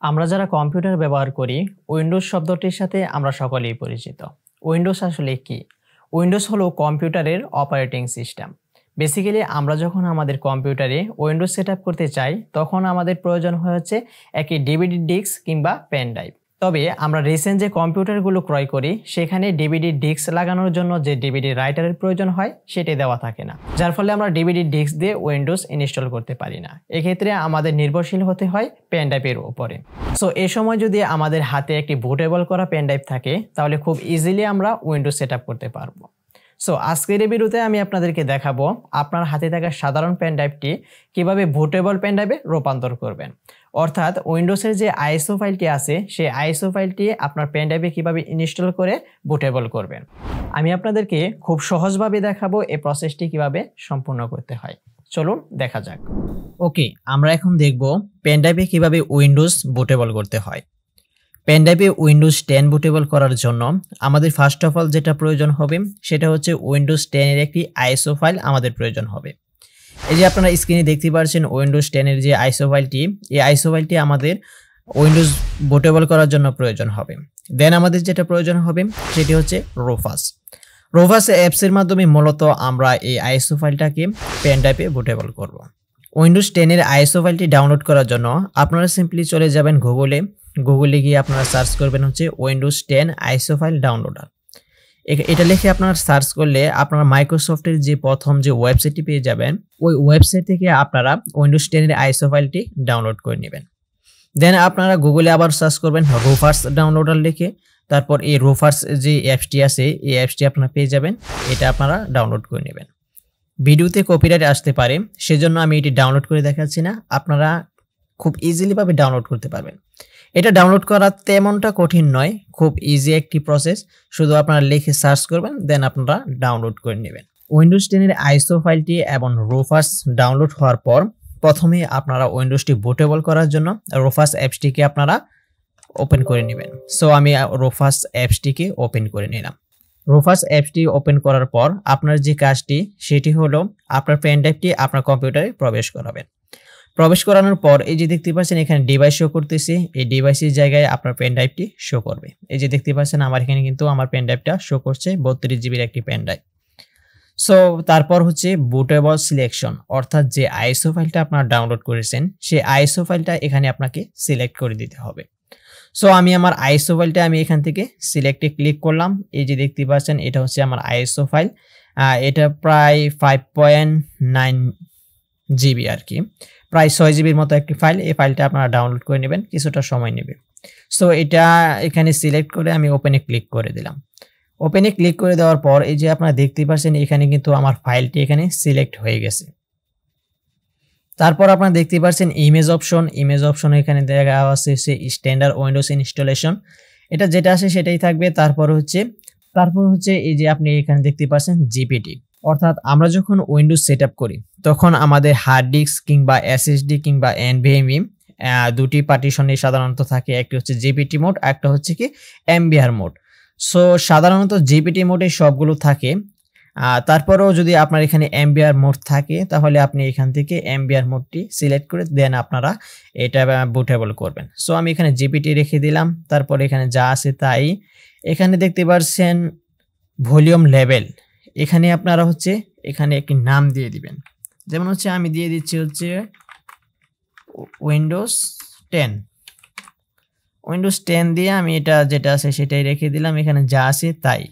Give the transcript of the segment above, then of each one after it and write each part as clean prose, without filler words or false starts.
আমরা যারা কম্পিউটার ব্যবহার করি, উইন্ডোজ শব্দটির সাথে আমরা সকলেই পরিচিত। উইন্ডোজ আসলে কি? উইন্ডোজ হলো কম্পিউটারের অপারেটিং সিস্টেম। বেসিক্যালি আমরা যখন আমাদের কম্পিউটারে উইন্ডোজ সেটআপ করতে চাই, তখন আমাদের প্রয়োজন হচ্ছে একটি ডিভিডি ডিস্ক কিংবা পেন ড্রাইভ। তবে আমরা রিসেন্ট যে কম্পিউটারগুলো ক্রয় করি, সেখানে ডিভিডি ডিস্ক লাগানোর জন্য যে ডিভিডি রাইটারের প্রয়োজন হয়, সেটি দেওয়া থাকে না, যার ফলে আমরা ডিভিডি ডিস্ক দিয়ে উইন্ডোজ ইনস্টল করতে পারি না। এক্ষেত্রে আমাদের নির্ভরশীল হতে হয় পেন ড্রাইভের উপরে। সো এই সময় যদি আমাদের হাতে একটি বুটেবল করা পেন ড্রাইভ থাকে, তাহলে খুব ইজিলি আমরা উইন্ডোজ সেটআপ করতে পারবো। সো আজকের এই ভিডিওতে আমি আপনাদেরকে দেখাবো আপনার হাতে থাকা সাধারণ পেন ড্রাইভটি কীভাবে বুটেবল পেন ড্রাইভে রূপান্তর করবেন। অর্থাৎ উইন্ডোজের যে আইএসও ফাইলটি আছে, সেই আইএসও ফাইলটি আপনার পেন ড্রাইভে কীভাবে ইনস্টল করে বুটেবল করবেন। আমি আপনাদেরকে খুব সহজভাবে দেখাবো এই প্রসেসটি কিভাবে সম্পূর্ণ করতে হয়। চলুন দেখা যাক। ওকে, আমরা এখন দেখব পেন ড্রাইভে কীভাবে উইন্ডোজ বুটেবল করতে হয়। পেন ড্রাইভে উইন্ডোজ 10 বুটেবল করার জন্য আমাদের ফার্স্ট অফ অল যেটা প্রয়োজন হবে, সেটা হচ্ছে উইন্ডোজ 10 এর একটি আইএসও ফাইল আমাদের প্রয়োজন হবে। এই যে আপনারা স্ক্রিনে দেখতে পাচ্ছেন উইন্ডোজ 10 এর যে আইএসও ফাইলটি, এই আইএসও ফাইলটি আমাদের উইন্ডোজ বুটেবল করার জন্য প্রয়োজন হবে। দেন আমাদের যেটা প্রয়োজন হবে সেটি হচ্ছে রুফাস। রুফাস অ্যাপসের মাধ্যমে মূলত আমরা এই আইএসও ফাইলটাকে পেন ড্রাইভে বুটেবল করব। উইন্ডোজ 10 এর আইএসও ফাইলটি ডাউনলোড করার জন্য আপনারা সিম্পলি চলে যাবেন গুগলে গিয়ে আপনারা সার্চ করবেন হচ্ছে উইন্ডোজ 10 আইএসও ফাইল ডাউনলোডার। এটা লিখে আপনারা সার্চ করলে আপনারা মাইক্রোসফটের যে প্রথম যে ওয়েবসাইটটি পেয়ে যাবেন, ওই ওয়েবসাইট থেকে আপনারা উইন্ডোজ 10 এর আইএসও ফাইলটি ডাউনলোড করে নেবেন। দেন আপনারা গুগলে আবার সার্চ করবেন রুফাস ডাউনলোডার লিখে, তারপর এই রুফাস যে অ্যাপসটি আছে, এই অ্যাপসটি আপনারা পেয়ে যাবেন। এটা আপনারা ডাউনলোড করে নেবেন। ভিডিওতে কপিরাইট আসতে পারে, সেজন্য আমি এটি ডাউনলোড করে দেখাচ্ছি না, আপনারা খুব ইজিলি ভাবে ডাউনলোড করতে পারবেন। এটা ডাউনলোড করা তেমনটা কঠিন নয়, খুব ইজি একটি প্রসেস। শুধু আপনারা লিখে সার্চ করবেন, দেন আপনারা ডাউনলোড করে নেবেন। উইন্ডোজ 10 এর আইএসও ফাইলটি এবং রুফাস ডাউনলোড হওয়ার পর প্রথমে আপনারা উইন্ডোজটি বুটেবল করার জন্য রুফাস অ্যাপসটিকে আপনারা ওপেন করে নেবেন। সো আমি রুফাস অ্যাপসটিকে ওপেন করে নিলাম। রুফাস অ্যাপসটি ওপেন করার পর আপনার যে কাজটি সেটি হলো আপনার পেন ড্রাইভটি আপনার কম্পিউটারে প্রবেশ করাবেন। প্রবেশ করানোর পর এই যে দেখতে পাচ্ছেন এখানে ডিভাইস শো করতেছে, এই ডিভাইসের জায়গায় আপনার পেন ড্রাইভটি শো করবে। এই যে দেখতে পাচ্ছেন আমার এখানে কিন্তু আমার পেন ড্রাইভটা শো করছে 32 জিবির একটি পেন ড্রাইভ। সো তারপর হচ্ছে বুটেবল সিলেকশন, অর্থাৎ যে আইএসও ফাইলটা আপনারা ডাউনলোড করেছেন, সেই আইএসও ফাইলটা এখানে আপনাকে সিলেক্ট করে দিতে হবে। সো আমি আমার আইএসও ফাইলটা আমি এখান থেকে সিলেক্টে ক্লিক করলাম। এই যে দেখতে পাচ্ছেন এটা হচ্ছে আমার আইএসও ফাইল। এটা প্রায় 5.9 জিবি আর কি, প্রায় 6 জিবির মতো একটি ফাইল। এই ফাইলটা আপনারা ডাউনলোড করে নেবেন, কিছুটা সময় নেবে। সো এটা এখানে সিলেক্ট করে আমি ওপেনে ক্লিক করে দিলাম। ওপেনে ক্লিক করে দেওয়ার পর এই যে আপনারা দেখতে পাচ্ছেন এখানে কিন্তু আমার ফাইলটি এখানে সিলেক্ট হয়ে গেছে। তারপর আপনারা দেখতে পাচ্ছেন ইমেজ অপশন এখানে দেখা আছে স্ট্যান্ডার্ড উইন্ডোজ ইনস্টলেশন, এটা যেটা আছে সেটাই থাকবে। তারপর হচ্ছে এই যে আপনি এখানে দেখতে পাচ্ছেন জিপিটি, অর্থাৎ আমরা যখন উইন্ডোজ সেটআপ করি তখন আমাদের হার্ড ডিস্ক কিংবা এসএসডি কিংবা এনভিএমই দুটি পার্টিশনে সাধারণত থাকে, একটি হচ্ছে জিপিটি মোড, একটা হচ্ছে কি এমবিআর মোড। সো সাধারণত জিপিটি মোডে সবগুলো থাকে। তারপরেও যদি আপনার এখানে এমবিআর মোড থাকে, তাহলে আপনি এখান থেকে এমবিআর মোডটি সিলেক্ট করে দেন আপনারা এটা বুটেবল করবেন। সো আমি এখানে জিপিটি রেখে দিলাম। তারপর এখানে যা আছে তাই, এখানে দেখতে পাচ্ছেন ভলিউম লেভেল, এখানে আপনারা হচ্ছে এখানে একটি নাম দিয়ে দিবেন। যেমন হচ্ছে আমি দিয়ে দিচ্ছি হচ্ছে উইন্ডোজ 10 দিয়ে আমি এটা যেটা আছে সেটাই রেখে দিলাম, এখানে যা আছে তাই।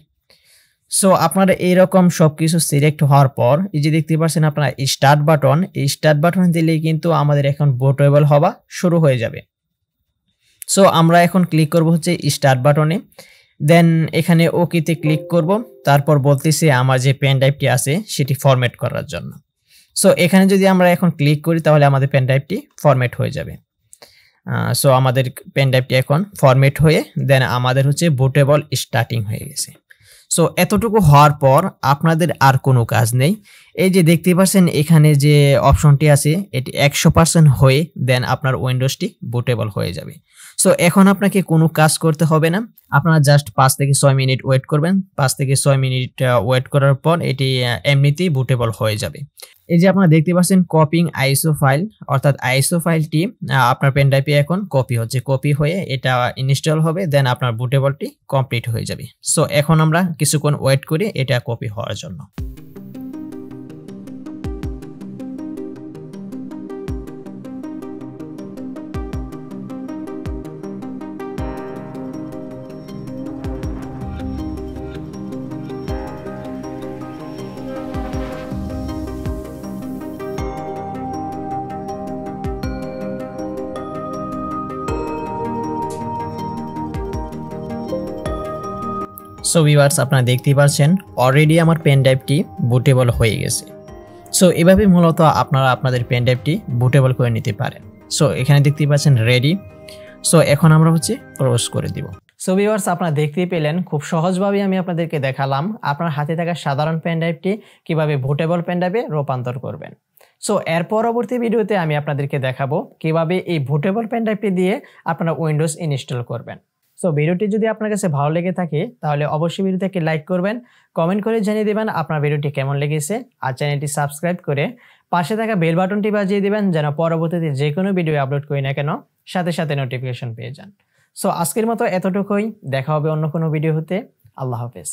সো আপনারা এইরকম সবকিছু সিলেক্ট হওয়ার পর এই যে দেখতে পাচ্ছেন আপনারা স্টার্ট বাটন, এই স্টার্ট বাটন দিলেই কিন্তু আমাদের এখন বুটেবল হওয়া শুরু হয়ে যাবে। সো আমরা এখন ক্লিক করব হচ্ছে স্টার্ট বাটনে, দেন এখানে ওকেতে ক্লিক করব। তারপর বলতেছে আমার যে পেন ড্রাইভটি আছে সেটি ফরম্যাট করার জন্য। সো এখানে যদি আমরা এখন ক্লিক করি তাহলে আমাদের পেন ড্রাইভটি ফরম্যাট হয়ে যাবে। সো আমাদের পেন ড্রাইভটি এখন ফরম্যাট হয়ে দেন আমাদের হচ্ছে বুটেবল স্টার্টিং হয়ে গেছে। সো এতটুকু হওয়ার পর আপনাদের আর কোনো কাজ নেই। এই যে দেখতে পাচ্ছেন এখানে যে অপশনটি আছে এটি 100% হয়ে দেন আপনার উইন্ডোজটি বুটেবল হয়ে যাবে। সো এখন আপনাকে কোনো কাজ করতে হবে না, আপনারা জাস্ট 5 থেকে 6 মিনিট ওয়েট করবেন। 5 থেকে 6 মিনিট ওয়েট করার পর এটি এমনিতেই বুটেবল হয়ে যাবে। এই যে আপনারা দেখতে পাচ্ছেন কপিং আইএসও ফাইল, অর্থাৎ আইএসও ফাইলটি আপনার পেন ড্রাইভে এখন কপি হচ্ছে, কপি হয়ে এটা ইনস্টল হবে, দেন আপনার বুটেবলটি কমপ্লিট হয়ে যাবে। সো এখন আমরা কিছুক্ষণ ওয়েট করি এটা কপি হওয়ার জন্য। সো ভিউয়ার্স, আপনারা দেখতেই পাচ্ছেন অলরেডি আমার পেন ড্রাইভটি বুটেবল হয়ে গেছে। সো এভাবে মূলত আপনারা আপনাদের পেন ড্রাইভটি বুটেবল করে নিতে পারেন। সো এখানে দেখতেই পাচ্ছেন রেডি। সো এখন আমরা ক্লোজ করে দিব। সো ভিউয়ার্স, আপনারা দেখতেই পেলেন খুব সহজভাবে আমি আপনাদেরকে দেখালাম আপনার হাতে থাকা সাধারণ পেন ড্রাইভটি কিভাবে বুটেবল পেন ড্রাইভে রূপান্তর করবেন। সো এর পরবর্তী ভিডিওতে আমি আপনাদেরকে দেখাবো কিভাবে এই বুটেবল পেন ড্রাইভটি দিয়ে আপনারা উইন্ডোজ ইনস্টল করবেন। সো ভিডিওটি যদি আপনার কাছে ভালো লেগে থাকে তাহলে অবশ্যই ভিডিওটাকে লাইক করবেন, কমেন্ট করে জানিয়ে দেবেন আপনার ভিডিওটি কেমন লেগেছে, আর চ্যানেলটি সাবস্ক্রাইব করে পাশে থাকা বেল বাটনটি বাজিয়ে দিবেন যেন পরবর্তীতে যে কোনো ভিডিও আপলোড করি না কেন সাথে সাথে নোটিফিকেশন পেয়ে যান। সো আজকের মতো এতটুকুই, দেখা হবে অন্য কোনো ভিডিও হতে। আল্লাহ হাফেজ।